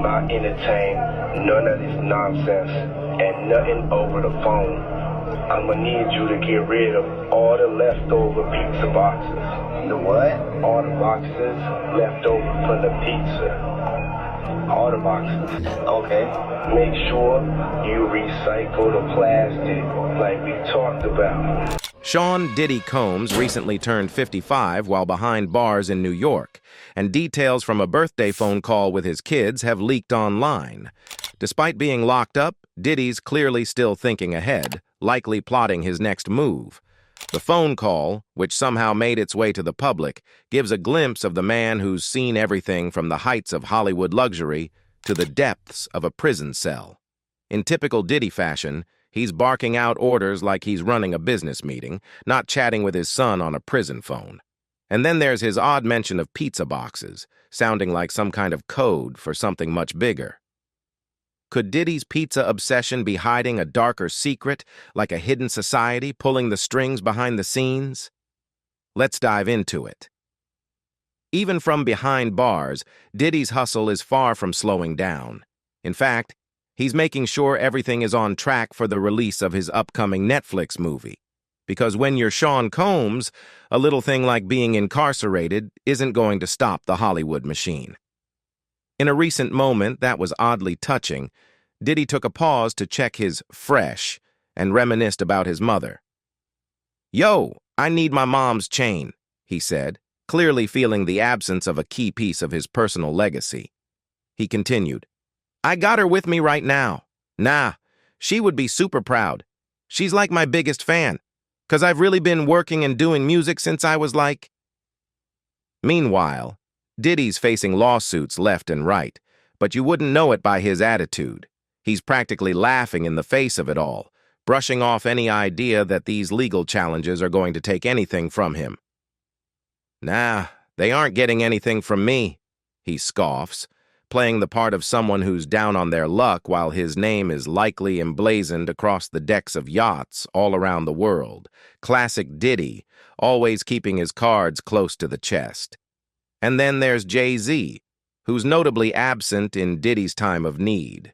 not entertain none of this nonsense and nothing over the phone. I'ma need you to get rid of all the leftover pizza boxes. The what? All the boxes left over from the pizza. All the boxes. Okay. Make sure you recycle the plastic like we talked about. Sean Diddy Combs recently turned 55 while behind bars in New York, and details from a birthday phone call with his kids have leaked online. Despite being locked up, Diddy's clearly still thinking ahead, likely plotting his next move. The phone call, which somehow made its way to the public, gives a glimpse of the man who's seen everything from the heights of Hollywood luxury to the depths of a prison cell. In typical Diddy fashion, he's barking out orders like he's running a business meeting, not chatting with his son on a prison phone. And then there's his odd mention of pizza boxes, sounding like some kind of code for something much bigger. Could Diddy's pizza obsession be hiding a darker secret, like a hidden society pulling the strings behind the scenes? Let's dive into it. Even from behind bars, Diddy's hustle is far from slowing down. In fact, he's making sure everything is on track for the release of his upcoming Netflix movie. Because when you're Sean Combs, a little thing like being incarcerated isn't going to stop the Hollywood machine. In a recent moment that was oddly touching, Diddy took a pause to check his fresh and reminisced about his mother. "Yo, I need my mom's chain," he said, clearly feeling the absence of a key piece of his personal legacy. He continued, "I got her with me right now. Nah, she would be super proud. She's like my biggest fan, 'cause I've really been working and doing music since I was like..." Meanwhile, Diddy's facing lawsuits left and right, but you wouldn't know it by his attitude. He's practically laughing in the face of it all, brushing off any idea that these legal challenges are going to take anything from him. "Nah, they aren't getting anything from me," he scoffs, playing the part of someone who's down on their luck while his name is likely emblazoned across the decks of yachts all around the world. Classic Diddy, always keeping his cards close to the chest. And then there's Jay-Z, who's notably absent in Diddy's time of need.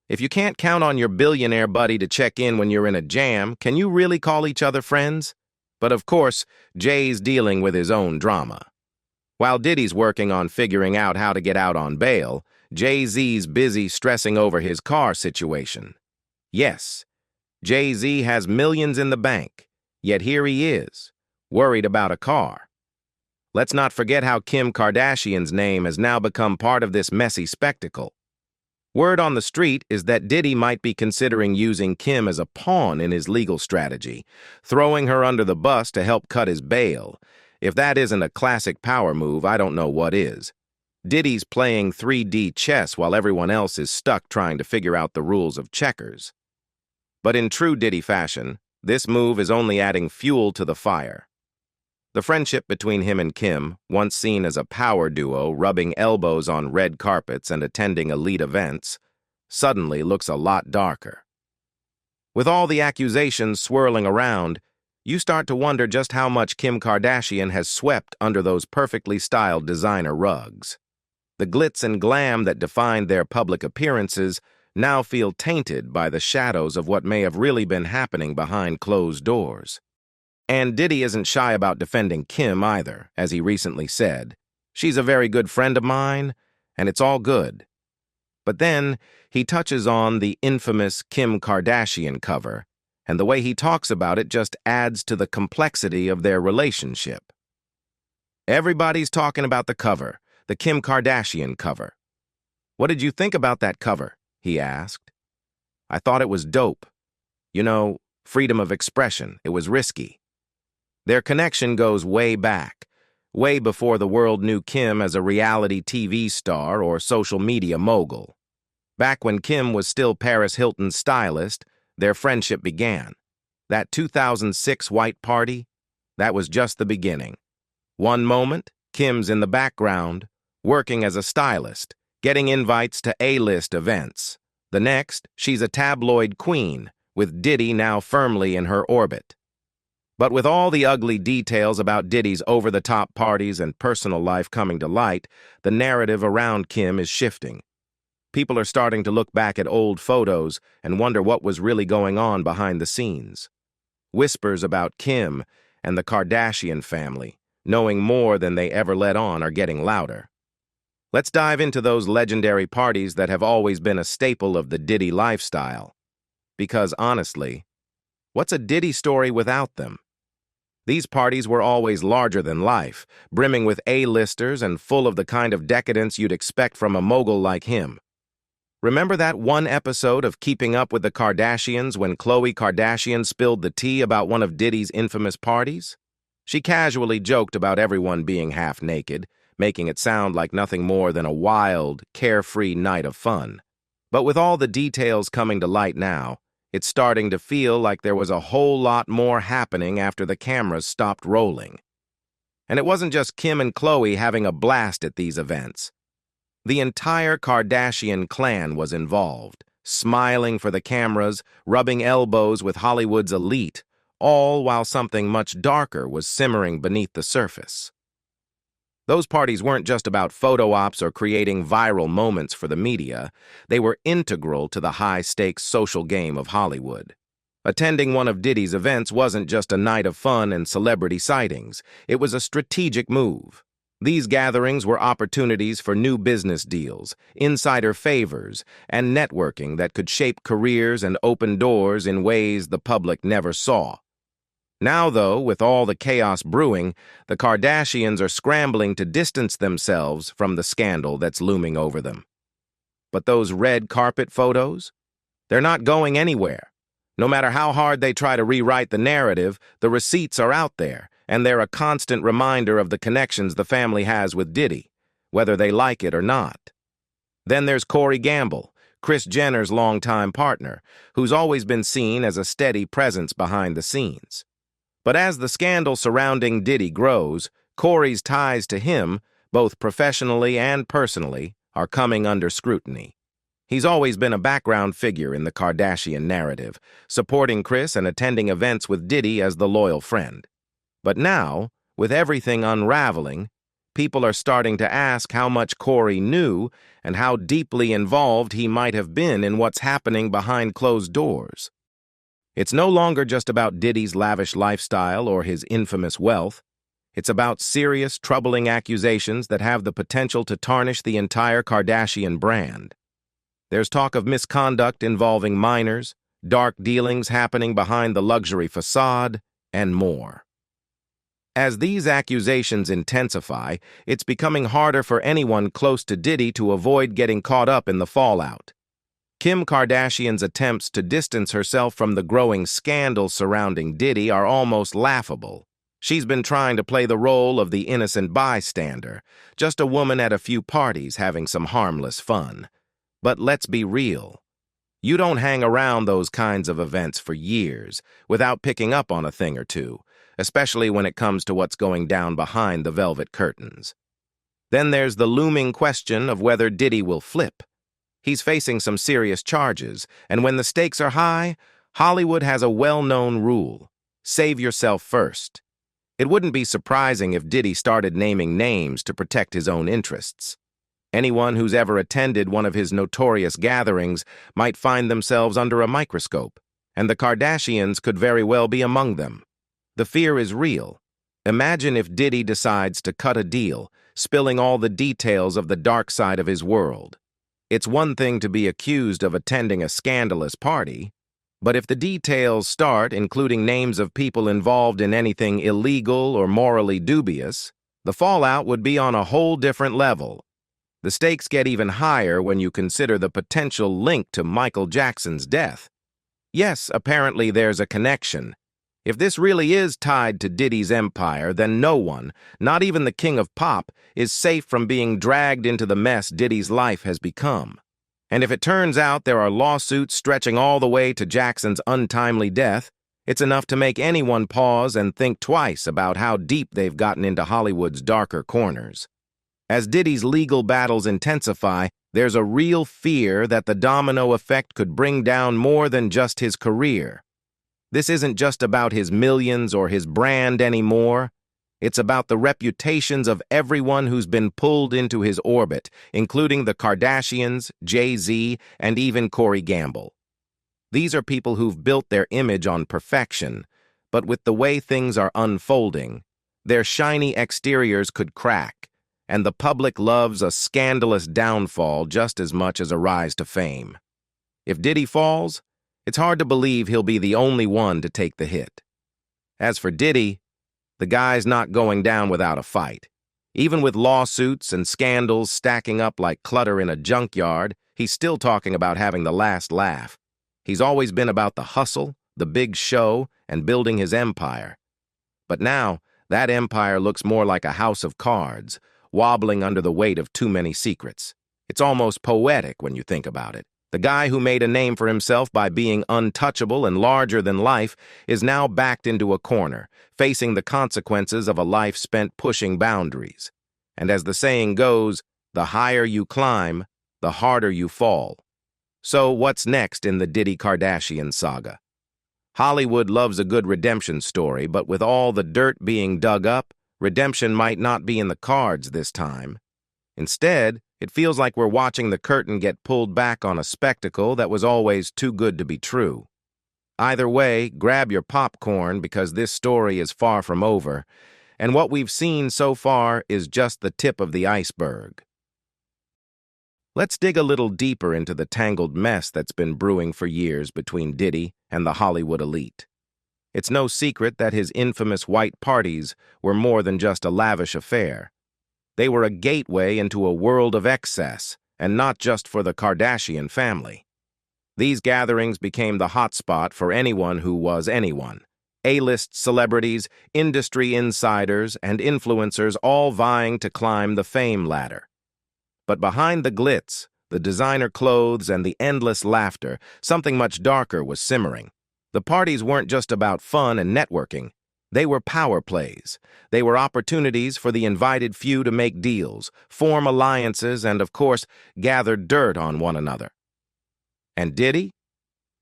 If you can't count on your billionaire buddy to check in when you're in a jam, can you really call each other friends? But of course, Jay's dealing with his own drama. While Diddy's working on figuring out how to get out on bail, Jay-Z's busy stressing over his car situation. Yes, Jay-Z has millions in the bank, yet here he is, worried about a car. Let's not forget how Kim Kardashian's name has now become part of this messy spectacle. Word on the street is that Diddy might be considering using Kim as a pawn in his legal strategy, throwing her under the bus to help cut his bail. If that isn't a classic power move, I don't know what is. Diddy's playing 3D chess while everyone else is stuck trying to figure out the rules of checkers. But in true Diddy fashion, this move is only adding fuel to the fire. The friendship between him and Kim, once seen as a power duo rubbing elbows on red carpets and attending elite events, suddenly looks a lot darker. With all the accusations swirling around, you start to wonder just how much Kim Kardashian has swept under those perfectly styled designer rugs. The glitz and glam that defined their public appearances now feel tainted by the shadows of what may have really been happening behind closed doors. And Diddy isn't shy about defending Kim either, as he recently said. "She's a very good friend of mine, and it's all good." But then he touches on the infamous Kim Kardashian cover, and the way he talks about it just adds to the complexity of their relationship. "Everybody's talking about the cover, the Kim Kardashian cover. What did you think about that cover?" he asked. "I thought it was dope. You know, freedom of expression. It was risky." Their connection goes way back, way before the world knew Kim as a reality TV star or social media mogul. Back when Kim was still Paris Hilton's stylist, their friendship began. That 2006 white party, that was just the beginning. One moment, Kim's in the background, working as a stylist, getting invites to A-list events. The next, she's a tabloid queen, with Diddy now firmly in her orbit. But with all the ugly details about Diddy's over-the-top parties and personal life coming to light, the narrative around Kim is shifting. People are starting to look back at old photos and wonder what was really going on behind the scenes. Whispers about Kim and the Kardashian family, knowing more than they ever let on, are getting louder. Let's dive into those legendary parties that have always been a staple of the Diddy lifestyle. Because honestly, what's a Diddy story without them? These parties were always larger than life, brimming with A-listers and full of the kind of decadence you'd expect from a mogul like him. Remember that one episode of Keeping Up with the Kardashians when Khloe Kardashian spilled the tea about one of Diddy's infamous parties? She casually joked about everyone being half naked, making it sound like nothing more than a wild, carefree night of fun. But with all the details coming to light now, it's starting to feel like there was a whole lot more happening after the cameras stopped rolling. And it wasn't just Kim and Khloe having a blast at these events. The entire Kardashian clan was involved, smiling for the cameras, rubbing elbows with Hollywood's elite, all while something much darker was simmering beneath the surface. Those parties weren't just about photo ops or creating viral moments for the media. They were integral to the high-stakes social game of Hollywood. Attending one of Diddy's events wasn't just a night of fun and celebrity sightings. It was a strategic move. These gatherings were opportunities for new business deals, insider favors, and networking that could shape careers and open doors in ways the public never saw. Now, though, with all the chaos brewing, the Kardashians are scrambling to distance themselves from the scandal that's looming over them. But those red carpet photos? They're not going anywhere. No matter how hard they try to rewrite the narrative, the receipts are out there, and they're a constant reminder of the connections the family has with Diddy, whether they like it or not. Then there's Corey Gamble, Kris Jenner's longtime partner, who's always been seen as a steady presence behind the scenes. But as the scandal surrounding Diddy grows, Corey's ties to him, both professionally and personally, are coming under scrutiny. He's always been a background figure in the Kardashian narrative, supporting Kris and attending events with Diddy as the loyal friend. But now, with everything unraveling, people are starting to ask how much Corey knew and how deeply involved he might have been in what's happening behind closed doors. It's no longer just about Diddy's lavish lifestyle or his infamous wealth. It's about serious, troubling accusations that have the potential to tarnish the entire Kardashian brand. There's talk of misconduct involving minors, dark dealings happening behind the luxury facade, and more. As these accusations intensify, it's becoming harder for anyone close to Diddy to avoid getting caught up in the fallout. Kim Kardashian's attempts to distance herself from the growing scandal surrounding Diddy are almost laughable. She's been trying to play the role of the innocent bystander, just a woman at a few parties having some harmless fun. But let's be real. You don't hang around those kinds of events for years without picking up on a thing or two, especially when it comes to what's going down behind the velvet curtains. Then there's the looming question of whether Diddy will flip. He's facing some serious charges, and when the stakes are high, Hollywood has a well-known rule: save yourself first. It wouldn't be surprising if Diddy started naming names to protect his own interests. Anyone who's ever attended one of his notorious gatherings might find themselves under a microscope, and the Kardashians could very well be among them. The fear is real. Imagine if Diddy decides to cut a deal, spilling all the details of the dark side of his world. It's one thing to be accused of attending a scandalous party, but if the details start including names of people involved in anything illegal or morally dubious, the fallout would be on a whole different level. The stakes get even higher when you consider the potential link to Michael Jackson's death. Yes, apparently there's a connection. If this really is tied to Diddy's empire, then no one, not even the king of pop, is safe from being dragged into the mess Diddy's life has become. And if it turns out there are lawsuits stretching all the way to Jackson's untimely death, it's enough to make anyone pause and think twice about how deep they've gotten into Hollywood's darker corners. As Diddy's legal battles intensify, there's a real fear that the domino effect could bring down more than just his career. This isn't just about his millions or his brand anymore. It's about the reputations of everyone who's been pulled into his orbit, including the Kardashians, Jay-Z, and even Corey Gamble. These are people who've built their image on perfection, but with the way things are unfolding, their shiny exteriors could crack, and the public loves a scandalous downfall just as much as a rise to fame. If Diddy falls, it's hard to believe he'll be the only one to take the hit. As for Diddy, the guy's not going down without a fight. Even with lawsuits and scandals stacking up like clutter in a junkyard, he's still talking about having the last laugh. He's always been about the hustle, the big show, and building his empire. But now, that empire looks more like a house of cards, wobbling under the weight of too many secrets. It's almost poetic when you think about it. The guy who made a name for himself by being untouchable and larger than life is now backed into a corner, facing the consequences of a life spent pushing boundaries. And as the saying goes, the higher you climb, the harder you fall. So what's next in the Diddy Kardashian saga? Hollywood loves a good redemption story, but with all the dirt being dug up, redemption might not be in the cards this time. Instead, it feels like we're watching the curtain get pulled back on a spectacle that was always too good to be true. Either way, grab your popcorn because this story is far from over, and what we've seen so far is just the tip of the iceberg. Let's dig a little deeper into the tangled mess that's been brewing for years between Diddy and the Hollywood elite. It's no secret that his infamous white parties were more than just a lavish affair. They were a gateway into a world of excess, and not just for the Kardashian family. These gatherings became the hotspot for anyone who was anyone. A-list celebrities, industry insiders, and influencers all vying to climb the fame ladder. But behind the glitz, the designer clothes, and the endless laughter, something much darker was simmering. The parties weren't just about fun and networking. They were power plays. They were opportunities for the invited few to make deals, form alliances, and, of course, gather dirt on one another. And Diddy?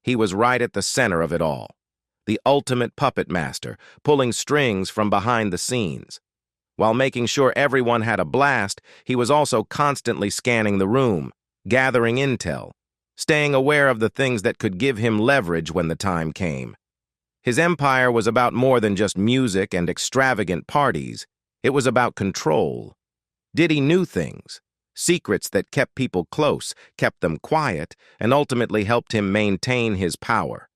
He was right at the center of it all. The ultimate puppet master, pulling strings from behind the scenes. While making sure everyone had a blast, he was also constantly scanning the room, gathering intel, staying aware of the things that could give him leverage when the time came. His empire was about more than just music and extravagant parties. It was about control. Diddy knew things, secrets that kept people close, kept them quiet, and ultimately helped him maintain his power.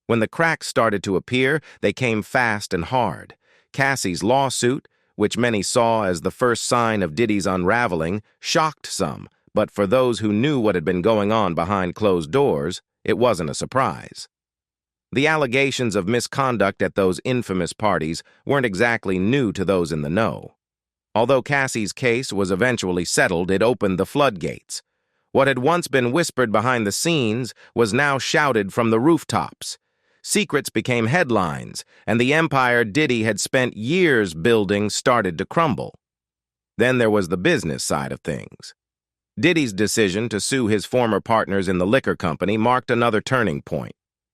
When the cracks started to appear, they came fast and hard. Cassie's lawsuit, which many saw as the first sign of Diddy's unraveling, shocked some, but for those who knew what had been going on behind closed doors, it wasn't a surprise. The allegations of misconduct at those infamous parties weren't exactly new to those in the know. Although Cassie's case was eventually settled, it opened the floodgates. What had once been whispered behind the scenes was now shouted from the rooftops. Secrets became headlines, and the empire Diddy had spent years building started to crumble. Then there was the business side of things. Diddy's decision to sue his former partners in the liquor company marked another turning point.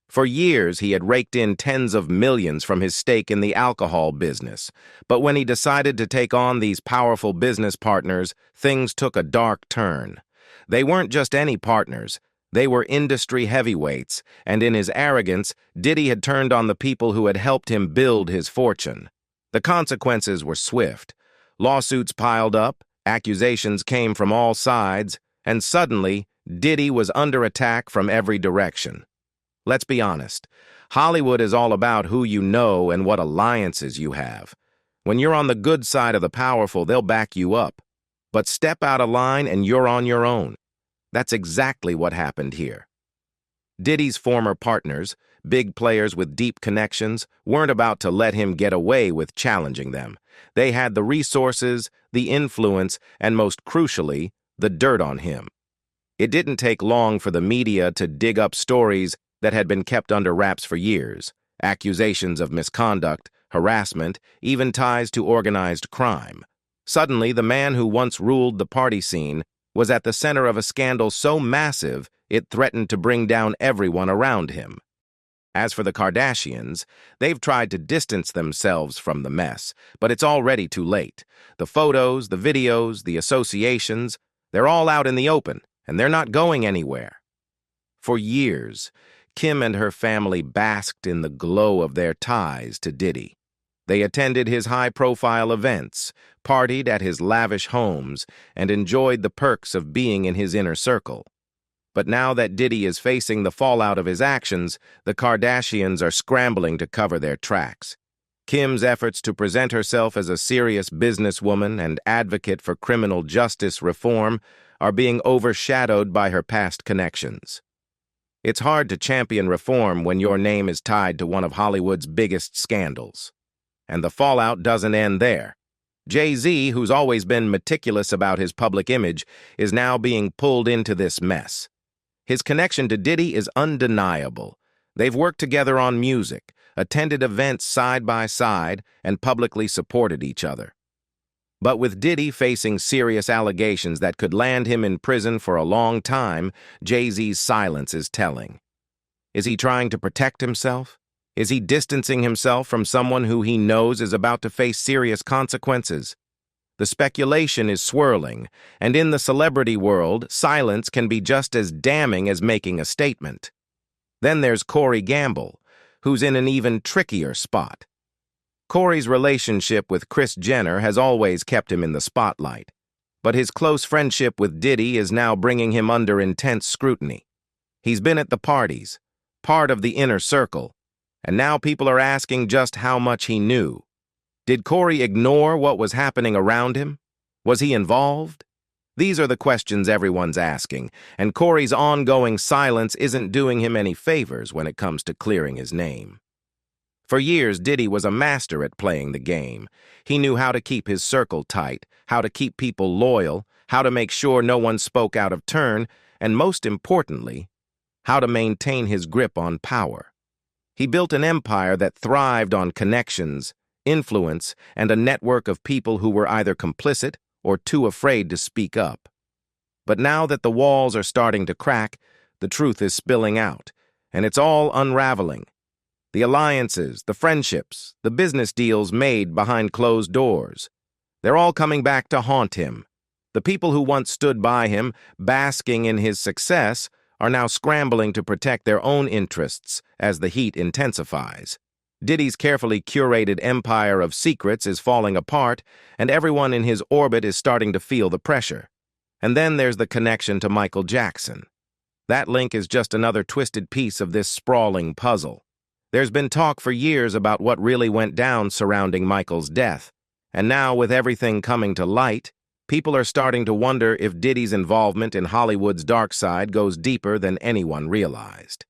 For years, he had raked in tens of millions from his stake in the alcohol business. But when he decided to take on these powerful business partners, things took a dark turn. They weren't just any partners. They were industry heavyweights, and in his arrogance, Diddy had turned on the people who had helped him build his fortune. The consequences were swift. Lawsuits piled up, accusations came from all sides, and suddenly, Diddy was under attack from every direction. Let's be honest, Hollywood is all about who you know and what alliances you have. When you're on the good side of the powerful, they'll back you up. But step out of line and you're on your own. That's exactly what happened here. Diddy's former partners, big players with deep connections, weren't about to let him get away with challenging them. They had the resources, the influence, and most crucially, the dirt on him. It didn't take long for the media to dig up stories that had been kept under wraps for years, accusations of misconduct, harassment, even ties to organized crime. Suddenly, the man who once ruled the party scene was at the center of a scandal so massive it threatened to bring down everyone around him. As for the Kardashians, they've tried to distance themselves from the mess, but it's already too late. The photos, the videos, the associations, they're all out in the open, and they're not going anywhere. For years, Kim and her family basked in the glow of their ties to Diddy. They attended his high-profile events, partied at his lavish homes, and enjoyed the perks of being in his inner circle. But now that Diddy is facing the fallout of his actions, the Kardashians are scrambling to cover their tracks. Kim's efforts to present herself as a serious businesswoman and advocate for criminal justice reform are being overshadowed by her past connections. It's hard to champion reform when your name is tied to one of Hollywood's biggest scandals. And the fallout doesn't end there. Jay-Z, who's always been meticulous about his public image, is now being pulled into this mess. His connection to Diddy is undeniable. They've worked together on music, attended events side by side, and publicly supported each other. But with Diddy facing serious allegations that could land him in prison for a long time, Jay-Z's silence is telling. Is he trying to protect himself? Is he distancing himself from someone who he knows is about to face serious consequences? The speculation is swirling, and in the celebrity world, silence can be just as damning as making a statement. Then there's Corey Gamble, who's in an even trickier spot. Corey's relationship with Kris Jenner has always kept him in the spotlight, but his close friendship with Diddy is now bringing him under intense scrutiny. He's been at the parties, part of the inner circle, and now people are asking just how much he knew. Did Corey ignore what was happening around him? Was he involved? These are the questions everyone's asking, and Corey's ongoing silence isn't doing him any favors when it comes to clearing his name. For years, Diddy was a master at playing the game. He knew how to keep his circle tight, how to keep people loyal, how to make sure no one spoke out of turn, and most importantly, how to maintain his grip on power. He built an empire that thrived on connections, influence, and a network of people who were either complicit or too afraid to speak up. But now that the walls are starting to crack, the truth is spilling out, and it's all unraveling. The alliances, the friendships, the business deals made behind closed doors, they're all coming back to haunt him. The people who once stood by him, basking in his success, are now scrambling to protect their own interests as the heat intensifies. Diddy's carefully curated empire of secrets is falling apart, and everyone in his orbit is starting to feel the pressure. And then there's the connection to Michael Jackson. That link is just another twisted piece of this sprawling puzzle. There's been talk for years about what really went down surrounding Michael's death, and now with everything coming to light, people are starting to wonder if Diddy's involvement in Hollywood's dark side goes deeper than anyone realized.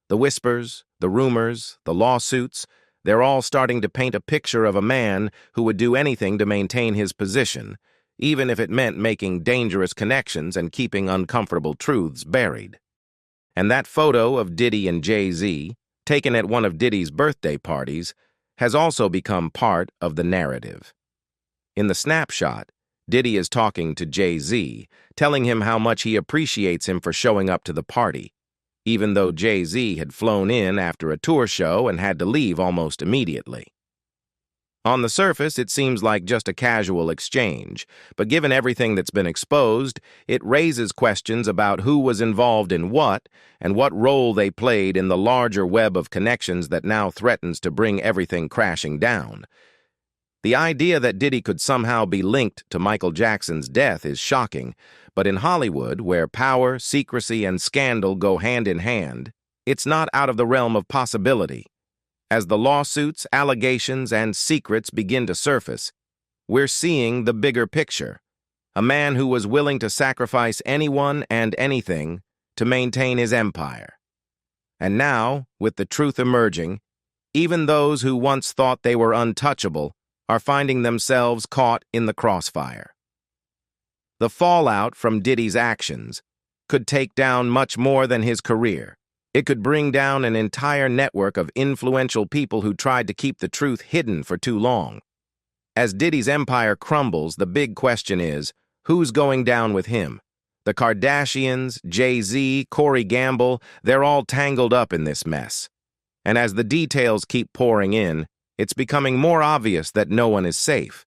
The whispers, the rumors, the lawsuits, they're all starting to paint a picture of a man who would do anything to maintain his position, even if it meant making dangerous connections and keeping uncomfortable truths buried. And that photo of Diddy and Jay-Z, taken at one of Diddy's birthday parties, has also become part of the narrative. In the snapshot, Diddy is talking to Jay-Z, telling him how much he appreciates him for showing up to the party, even though Jay-Z had flown in after a tour show and had to leave almost immediately. On the surface, it seems like just a casual exchange, but given everything that's been exposed, it raises questions about who was involved in what and what role they played in the larger web of connections that now threatens to bring everything crashing down. The idea that Diddy could somehow be linked to Michael Jackson's death is shocking, but in Hollywood, where power, secrecy, and scandal go hand in hand, it's not out of the realm of possibility. As the lawsuits, allegations, and secrets begin to surface, we're seeing the bigger picture. A man who was willing to sacrifice anyone and anything to maintain his empire. And now, with the truth emerging, even those who once thought they were untouchable are finding themselves caught in the crossfire. The fallout from Diddy's actions could take down much more than his career. It could bring down an entire network of influential people who tried to keep the truth hidden for too long. As Diddy's empire crumbles, the big question is, who's going down with him? The Kardashians, Jay-Z, Corey Gamble, they're all tangled up in this mess. And as the details keep pouring in, it's becoming more obvious that no one is safe.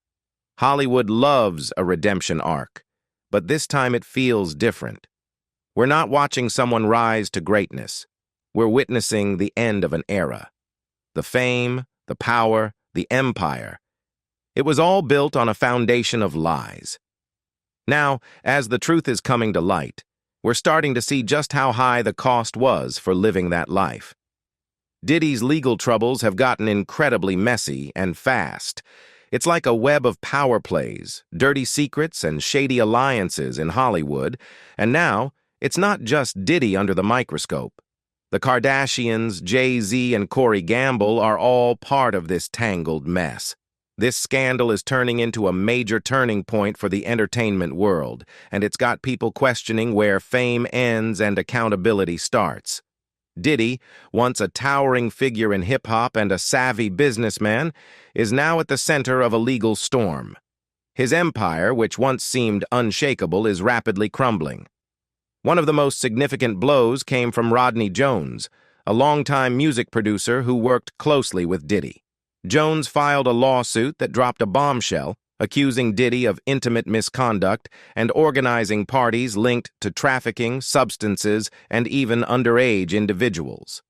Hollywood loves a redemption arc, but this time it feels different. We're not watching someone rise to greatness. We're witnessing the end of an era. The fame, the power, the empire. It was all built on a foundation of lies. Now, as the truth is coming to light, we're starting to see just how high the cost was for living that life. Diddy's legal troubles have gotten incredibly messy and fast. It's like a web of power plays, dirty secrets, and shady alliances in Hollywood, and now it's not just Diddy under the microscope. The Kardashians, Jay-Z, and Corey Gamble are all part of this tangled mess. This scandal is turning into a major turning point for the entertainment world, and it's got people questioning where fame ends and accountability starts. Diddy, once a towering figure in hip-hop and a savvy businessman, is now at the center of a legal storm. His empire, which once seemed unshakable, is rapidly crumbling. One of the most significant blows came from Rodney Jones, a longtime music producer who worked closely with Diddy. Jones filed a lawsuit that dropped a bombshell, accusing Diddy of intimate misconduct and organizing parties linked to trafficking, substances, and even underage individuals.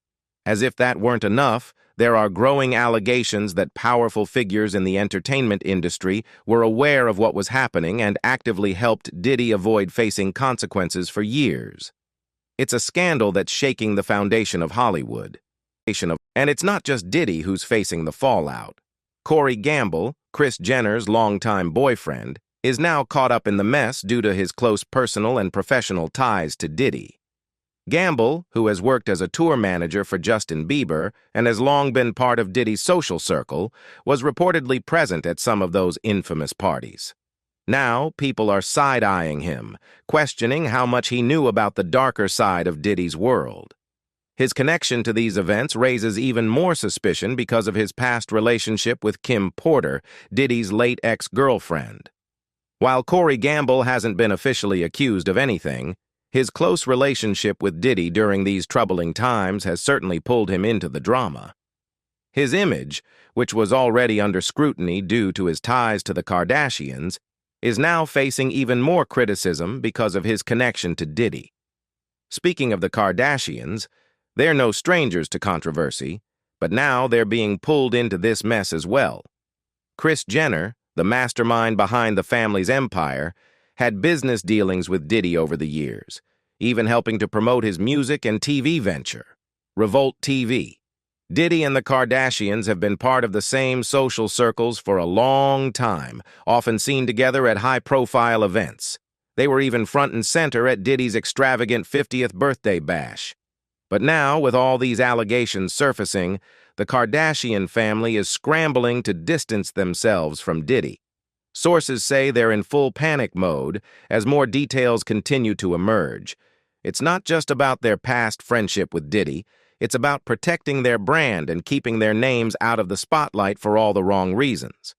As if that weren't enough, there are growing allegations that powerful figures in the entertainment industry were aware of what was happening and actively helped Diddy avoid facing consequences for years. It's a scandal that's shaking the foundation of Hollywood. And it's not just Diddy who's facing the fallout. Corey Gamble, Kris Jenner's longtime boyfriend, is now caught up in the mess due to his close personal and professional ties to Diddy. Gamble, who has worked as a tour manager for Justin Bieber and has long been part of Diddy's social circle, was reportedly present at some of those infamous parties. Now, people are side-eyeing him, questioning how much he knew about the darker side of Diddy's world. His connection to these events raises even more suspicion because of his past relationship with Kim Porter, Diddy's late ex-girlfriend. While Corey Gamble hasn't been officially accused of anything, his close relationship with Diddy during these troubling times has certainly pulled him into the drama. His image, which was already under scrutiny due to his ties to the Kardashians, is now facing even more criticism because of his connection to Diddy. Speaking of the Kardashians, they're no strangers to controversy, but now they're being pulled into this mess as well. Kris Jenner, the mastermind behind the family's empire, had business dealings with Diddy over the years, even helping to promote his music and TV venture, Revolt TV. Diddy and the Kardashians have been part of the same social circles for a long time, often seen together at high-profile events. They were even front and center at Diddy's extravagant 50th birthday bash. But now, with all these allegations surfacing, the Kardashian family is scrambling to distance themselves from Diddy. Sources say they're in full panic mode as more details continue to emerge. It's not just about their past friendship with Diddy, it's about protecting their brand and keeping their names out of the spotlight for all the wrong reasons.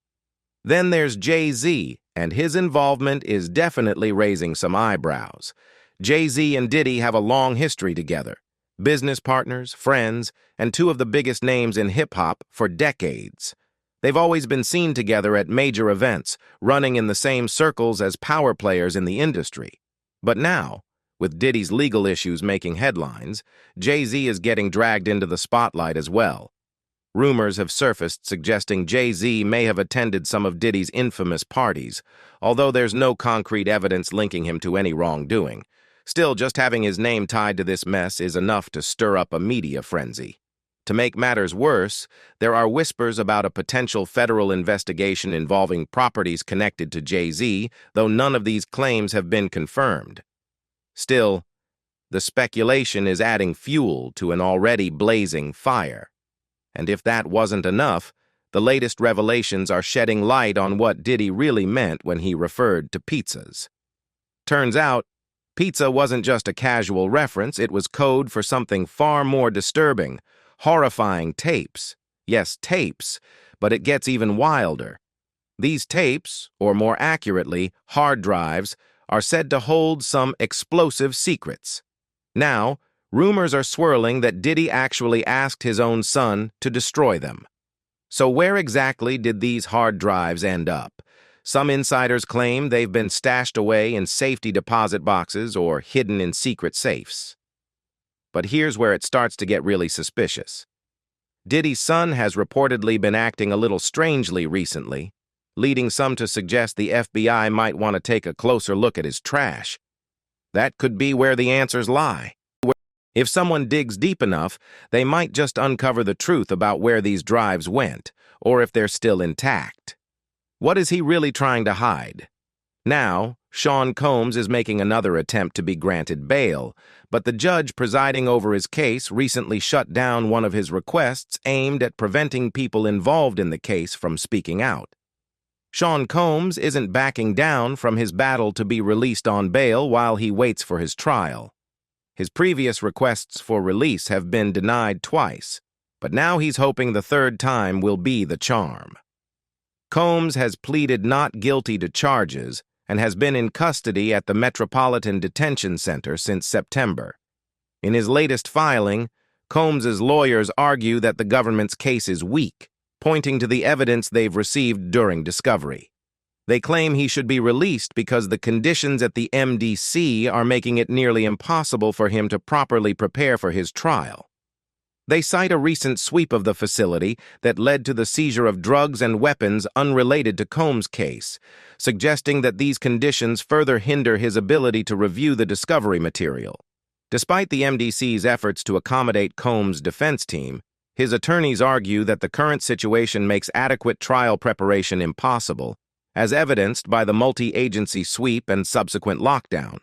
Then there's Jay-Z, and his involvement is definitely raising some eyebrows. Jay-Z and Diddy have a long history together. Business partners, friends, and two of the biggest names in hip-hop for decades. They've always been seen together at major events, running in the same circles as power players in the industry. But now, with Diddy's legal issues making headlines, Jay-Z is getting dragged into the spotlight as well. Rumors have surfaced suggesting Jay-Z may have attended some of Diddy's infamous parties, although there's no concrete evidence linking him to any wrongdoing. Still, just having his name tied to this mess is enough to stir up a media frenzy. To make matters worse, there are whispers about a potential federal investigation involving properties connected to Jay-Z, though none of these claims have been confirmed. Still, the speculation is adding fuel to an already blazing fire. And if that wasn't enough, the latest revelations are shedding light on what Diddy really meant when he referred to pizzas. Turns out, pizza wasn't just a casual reference, it was code for something far more disturbing, horrifying tapes. Yes, tapes, but it gets even wilder. These tapes, or more accurately, hard drives, are said to hold some explosive secrets. Now, Rumors are swirling that Diddy actually asked his own son to destroy them. So where exactly did these hard drives end up? Some insiders claim they've been stashed away in safety deposit boxes or hidden in secret safes. But here's where it starts to get really suspicious. Diddy's son has reportedly been acting a little strangely recently, leading some to suggest the FBI might want to take a closer look at his trash. That could be where the answers lie. If someone digs deep enough, they might just uncover the truth about where these drives went, or if they're still intact. What is he really trying to hide? Now, Sean Combs is making another attempt to be granted bail, but the judge presiding over his case recently shut down one of his requests aimed at preventing people involved in the case from speaking out. Sean Combs isn't backing down from his battle to be released on bail while he waits for his trial. His previous requests for release have been denied twice, but now he's hoping the third time will be the charm. Combs has pleaded not guilty to charges and has been in custody at the Metropolitan Detention Center since September. In his latest filing, Combs's lawyers argue that the government's case is weak, pointing to the evidence they've received during discovery. They claim he should be released because the conditions at the MDC are making it nearly impossible for him to properly prepare for his trial. They cite a recent sweep of the facility that led to the seizure of drugs and weapons unrelated to Combs' case, suggesting that these conditions further hinder his ability to review the discovery material. Despite the MDC's efforts to accommodate Combs' defense team, his attorneys argue that the current situation makes adequate trial preparation impossible, as evidenced by the multi-agency sweep and subsequent lockdown.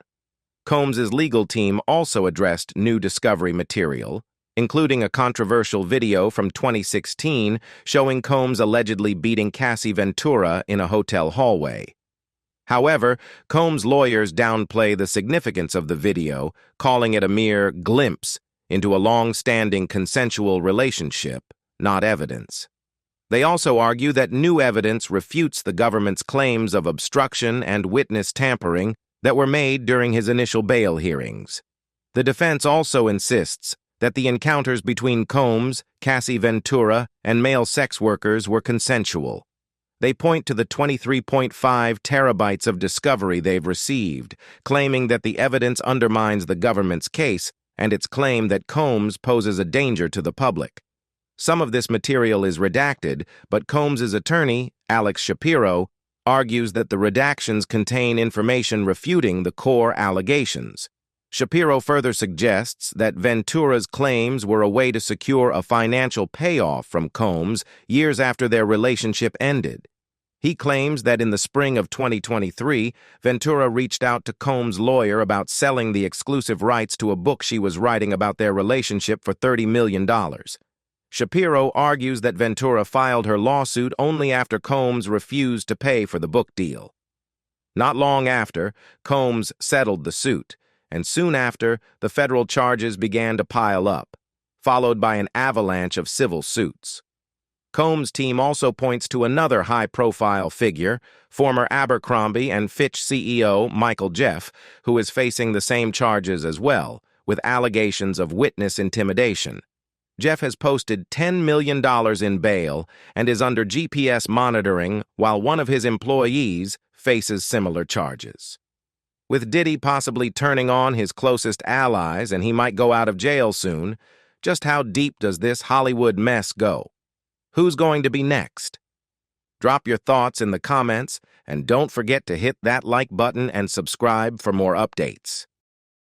Combs's legal team also addressed new discovery material, including a controversial video from 2016 showing Combs allegedly beating Cassie Ventura in a hotel hallway. However, Combs' lawyers downplay the significance of the video, calling it a mere glimpse into a long-standing consensual relationship, not evidence. They also argue that new evidence refutes the government's claims of obstruction and witness tampering that were made during his initial bail hearings. The defense also insists that the encounters between Combs, Cassie Ventura, and male sex workers were consensual. They point to the 23.5 terabytes of discovery they've received, claiming that the evidence undermines the government's case and its claim that Combs poses a danger to the public. Some of this material is redacted, but Combs's attorney, Alex Shapiro, argues that the redactions contain information refuting the core allegations. Shapiro further suggests that Ventura's claims were a way to secure a financial payoff from Combs years after their relationship ended. He claims that in the spring of 2023, Ventura reached out to Combs' lawyer about selling the exclusive rights to a book she was writing about their relationship for $30 million. Shapiro argues that Ventura filed her lawsuit only after Combs refused to pay for the book deal. Not long after, Combs settled the suit, and soon after, the federal charges began to pile up, followed by an avalanche of civil suits. Combs' team also points to another high-profile figure, former Abercrombie and Fitch CEO Michael Jeff, who is facing the same charges as well, with allegations of witness intimidation. Jeff has posted $10 million in bail and is under GPS monitoring while one of his employees faces similar charges. With Diddy possibly turning on his closest allies and he might go out of jail soon, just how deep does this Hollywood mess go? Who's going to be next? Drop your thoughts in the comments and don't forget to hit that like button and subscribe for more updates.